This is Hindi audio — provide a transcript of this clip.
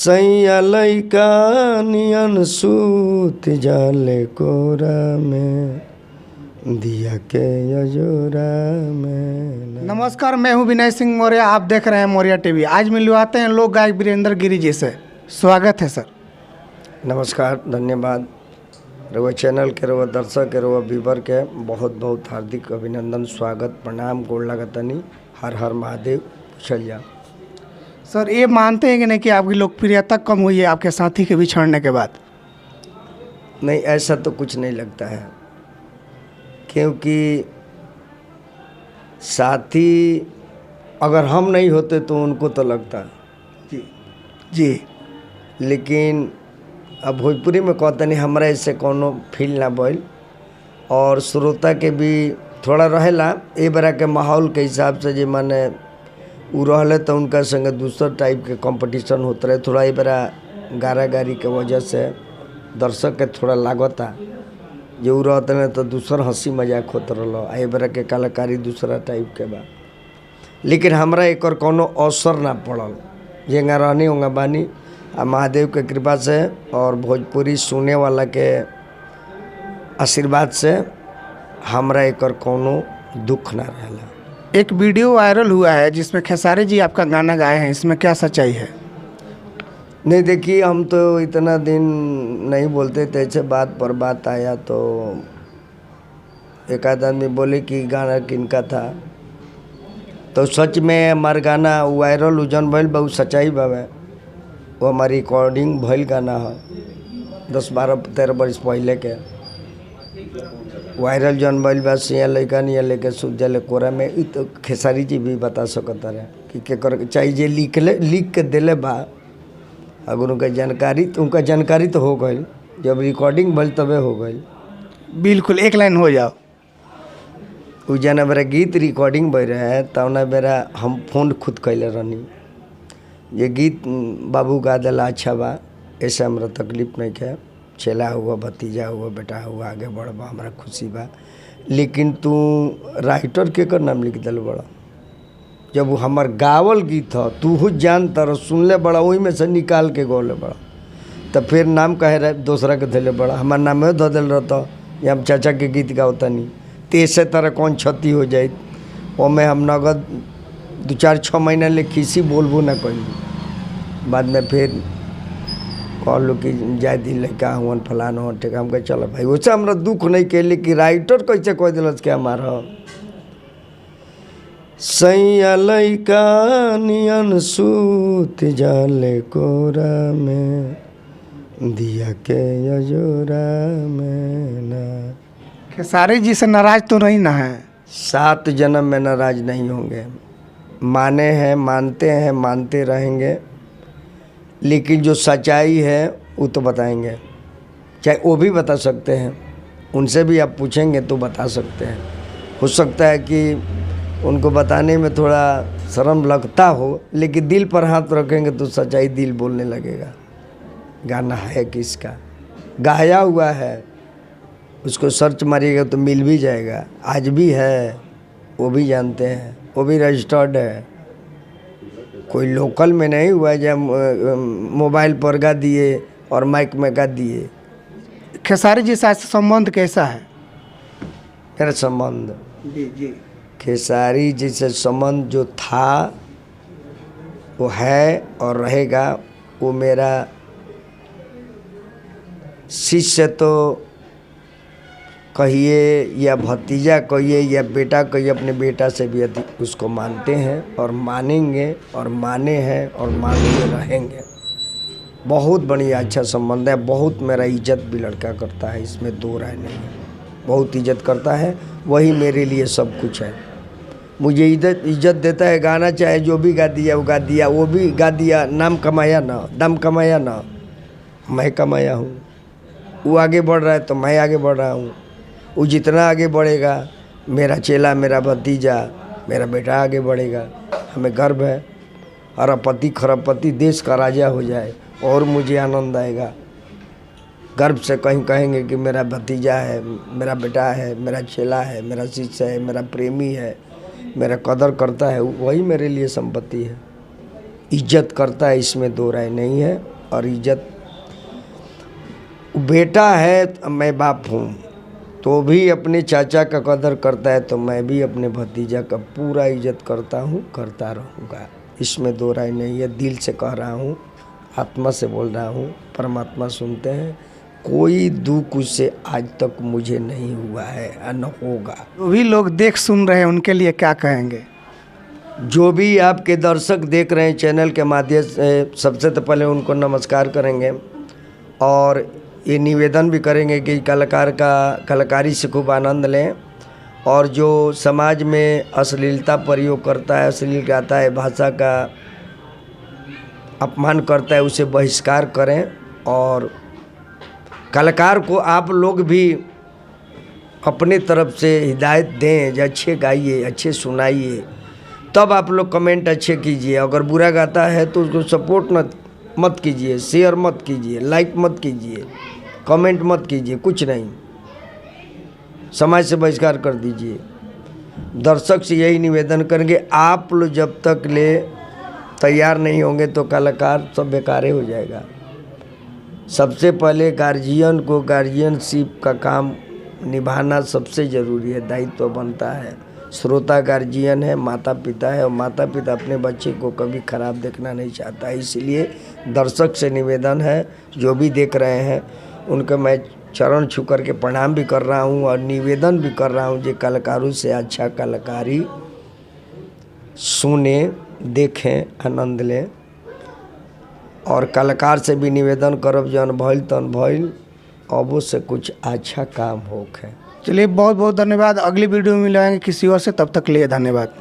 सैया लइका नियन सूत जाले कोरा में दिया के अजोरा में। नमस्कार, मैं हूं विनय सिंह मौर्य। आप देख रहे हैं मौर्य टीवी। आज मिलवाते हैं लोक गायक वीरेंद्र गिरी जी से। स्वागत है सर। नमस्कार, धन्यवाद। रउआ चैनल के रउआ दर्शक के रउआ व्यूवर के बहुत बहुत हार्दिक अभिनंदन, स्वागत, प्रणाम, गोड़ लागतनी। हर हर महादेव। चल जा सर, ये मानते हैं कि नहीं कि आपकी लोकप्रियता कम हुई है आपके साथी के बिछड़ने के बाद? नहीं, ऐसा तो कुछ नहीं लगता है, क्योंकि साथी अगर हम नहीं होते तो उनको तो लगता जी जी। लेकिन अब भोजपुरी में कहते नहीं, हमरा इससे कोनो फील ना भइल। और श्रोता के भी थोड़ा रहेला ए बरा के माहौल के हिसाब से, जे माने उ रहले तो उनका संगे दूसर टाइप के कंपटीशन होते रहे। थोड़ा ए बरा गारागारी के वजह से दर्शक के थोड़ा लागता जो उ रहते हैं तो दूसर हंसी मजाक होते रहो। ए बरा के कलाकारी दूसरा टाइप के बा। लेकिन हमरा एक कोनो अवसर ना पड़ल, जेंगा रहनी होंगा बानी। आ महादेव के कृपा से और भोजपुरी सुने वाला के आशीर्वाद से हमरा एक कोनो दुख ना रहला। एक वीडियो वायरल हुआ है जिसमें खेसारी जी आपका गाना गाए हैं, इसमें क्या सच्चाई है? नहीं, देखिए, हम तो इतना दिन नहीं बोलते थे, ऐसे बात पर बात आया तो एक आध आदमी बोले कि गाना किनका था। तो सच में हमार गाना वायरल जन भइल बहुत सच्चाई बावे। वो हमारी रिकॉर्डिंग भइल गाना है 10-12-13 बरस पहले के। वायरल जन भइल बा सिया लइका निया लेके सूत जाले कोरा में। इ तो खेसारी जी भी बता सकता रहे कि केकर चाहिए जे लिख के दिले बा। अगर उनका जानकारी तो हो गई, जब रिकॉर्डिंग भइल तबे हो गई। बिल्कुल, एक लाइन हो जाओ। उ जना बेरा गीत रिकॉर्डिंग भई रहे तौना बेरा हम फोन खुद कैले रहनी, ये गीत बाबू गा दिला अच्छा बा, ऐसे हमरा तकलीफ नहीं है। चेला हुआ, भतीजा हुआ, बेटा हुआ, आगे बढ़बा, हमरा खुशी बा। लेकिन तू राइटर के कर नाम लिख दिल बड़ा। जब वो हमार गावल गीत ह तू हो जान तर सुनले बड़ा, वही में से निकाल के गौले बड़ा, तब फिर नाम कहे रहे दूसरा के दिले बड़ा। हमार नाम धो दिल रहता या हम चाचा के गीत गावता नहीं, तो ऐसे तरह कौन क्षति हो जाए। वो में हम नगद 2-4-6 महीना ले खीसी बोलबो ना कहीं। बाद में फिर कहलो कि जाए दिल लड़का हुआ फलान हो ठीक। हम कहे चलो भाई, वैसे हमरा दुख नहीं के, लेकिन राइटर कैसे कह दिल के हमारा सैया लइका नियन सूत जाले कोरा में दिया के अजोरा में ना। खेसारी जी से नाराज तो नहीं ना है? 7 जन्म में नाराज नहीं होंगे। माने हैं, मानते हैं, मानते रहेंगे। लेकिन जो सच्चाई है वो तो बताएंगे, चाहे वो भी बता सकते हैं। उनसे भी आप पूछेंगे तो बता सकते हैं। हो सकता है कि उनको बताने में थोड़ा शर्म लगता हो, लेकिन दिल पर हाथ रखेंगे तो सच्चाई दिल बोलने लगेगा। गाना है किसका, गाया हुआ है, उसको सर्च मारिएगा तो मिल भी जाएगा। आज भी है, वो भी जानते हैं, वो भी रजिस्टर्ड है। कोई लोकल में नहीं हुआ जब मोबाइल पर गा दिए और माइक में गा दिए। खेसारी जी से संबंध कैसा है? मेरा संबंध जी जी। खेसारी जी से संबंध जो था वो है और रहेगा। वो मेरा शिष्य तो कहिए या भतीजा कहिए या बेटा कहिए, अपने बेटा से भी अधिक उसको मानते हैं और मानेंगे और माने हैं और मानते रहेंगे। बहुत बढ़िया अच्छा संबंध है। बहुत मेरा इज्जत भी लड़का करता है, इसमें दो राय नहीं है। बहुत इज्जत करता है, वही मेरे लिए सब कुछ है। मुझे इज्जत देता है। गाना चाहे जो भी गा दिया वो गा दिया, वो भी गा दिया। नाम कमाया ना, दम कमाया ना, मैं कमाया हूँ। वो आगे बढ़ रहा है तो मैं आगे बढ़ रहा हूँ। वो जितना आगे बढ़ेगा, मेरा चेला, मेरा भतीजा, मेरा बेटा आगे बढ़ेगा। हमें गर्व है। अरबपति खरबपति देश का राजा हो जाए और मुझे आनंद आएगा। गर्व से कहीं कहेंगे कि मेरा भतीजा है, मेरा बेटा है, मेरा चेला है, मेरा शिष्य है, मेरा प्रेमी है, मेरा कदर करता है, वही मेरे लिए संपत्ति है। इज्जत करता है, इसमें दो राय नहीं है। और इज्जत, बेटा है मैं बाप हूँ तो भी अपने चाचा का कदर करता है, तो मैं भी अपने भतीजा का पूरा इज्जत करता हूँ, करता रहूँगा। इसमें दो राय नहीं है। दिल से कह रहा हूँ, आत्मा से बोल रहा हूँ। परमात्मा सुनते हैं। कोई दुख उससे आज तक मुझे नहीं हुआ है और न होगा। जो भी लोग देख सुन रहे हैं उनके लिए क्या कहेंगे? जो भी आपके दर्शक देख रहे हैं चैनल के माध्यम से, सबसे तो पहले उनको नमस्कार करेंगे और ये निवेदन भी करेंगे कि कलाकारी से खूब आनंद लें। और जो समाज में अश्लीलता प्रयोग करता है, अश्लील गाता है, भाषा का अपमान करता है, उसे बहिष्कार करें। और कलाकार को आप लोग भी अपने तरफ से हिदायत दें, जो अच्छे गाइए, अच्छे सुनाइए, तब आप लोग कमेंट अच्छे कीजिए। अगर बुरा गाता है तो उसको सपोर्ट मत कीजिए, शेयर मत कीजिए, लाइक मत कीजिए, कमेंट मत कीजिए, कुछ नहीं, समाज से बहिष्कार कर दीजिए। दर्शक से यही निवेदन करेंगे, आप लोग जब तक ले तैयार नहीं होंगे तो कलाकार सब बेकार हो जाएगा। सबसे पहले गार्जियन को गार्जियनशिप का काम निभाना सबसे ज़रूरी है, दायित्व बनता है। श्रोता गार्जियन है, माता पिता है, और माता पिता अपने बच्चे को कभी ख़राब देखना नहीं चाहता। इसलिए दर्शक से निवेदन है, जो भी देख रहे हैं उनका मैं चरण छू करके प्रणाम भी कर रहा हूँ और निवेदन भी कर रहा हूँ, जो कलाकारों से अच्छा कलाकारी सुने, देखें, आनंद लें। और कलाकार से भी निवेदन करब, जन भइल तन भइल, अबो से कुछ अच्छा काम होके। चलिए बहुत बहुत धन्यवाद। अगली वीडियो में मिलाएंगे किसी और से, तब तक लिए धन्यवाद।